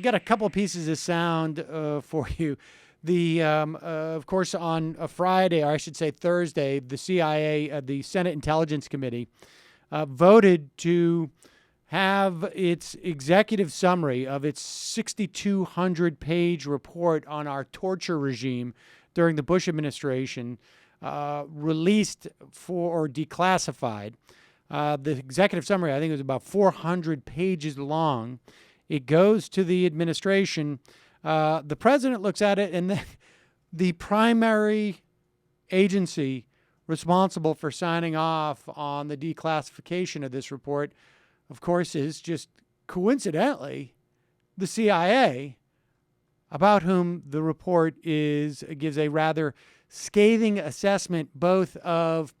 got a couple of pieces of sound for you. Of course, on a Friday, or I should say Thursday, the CIA, the Senate Intelligence Committee, voted to have its executive summary of its 6,200-page report on our torture regime during the Bush administration released or declassified. The executive summary, I think, was about 400 pages long. It goes to the administration. The president looks at it, and the primary agency responsible for signing off on the declassification of this report, of course, is just coincidentally the CIA, about whom the report gives a rather scathing assessment both of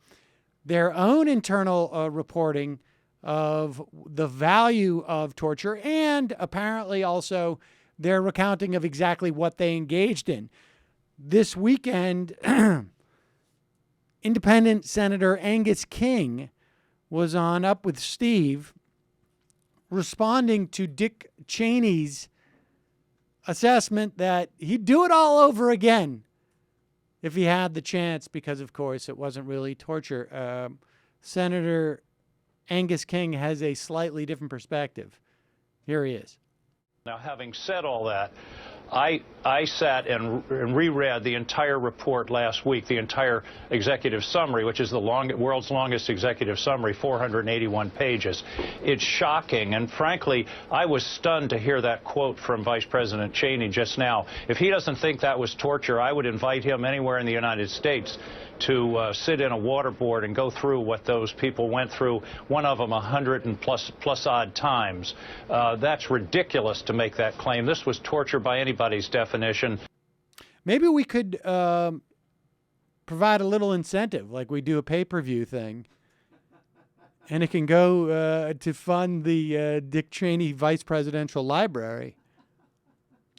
their own internal reporting of the value of torture and apparently also their recounting of exactly what they engaged in. This weekend, Independent Senator Angus King was on Up with Steve responding to Dick Cheney's assessment that he'd do it all over again if he had the chance, because, of course, it wasn't really torture. Senator Angus King has a slightly different perspective. Here he is. Now, having said all that, I sat and reread the entire report last week, the entire executive summary, which is the world's longest executive summary, 481 pages. It's shocking, and frankly, I was stunned to hear that quote from Vice President Cheney just now. If he doesn't think that was torture, I would invite him anywhere in the United States to sit in a waterboard and go through what those people went through, one of them 100 and plus odd times. That's ridiculous to make that claim. This was torture by anybody's definition. Maybe we could provide a little incentive, like we do a pay-per-view thing, and it can go to fund the Dick Cheney Vice Presidential Library.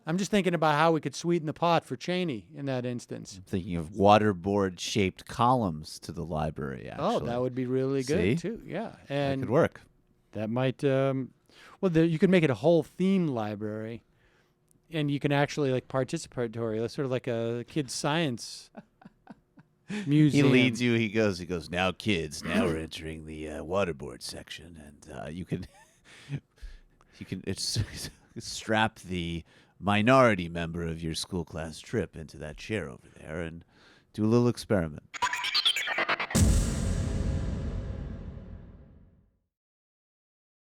I'm just thinking about how we could sweeten the pot for Cheney in that instance. I'm thinking of waterboard-shaped columns to the library, actually. Oh, that would be really good, too. Yeah. And that could work. That might, you could make it a whole theme library, and you can actually, like, participatory, sort of like a kid's science museum. He leads you, he goes, now, kids, now we're entering the waterboard section, and you can strap the minority member of your school class trip into that chair over there and do a little experiment.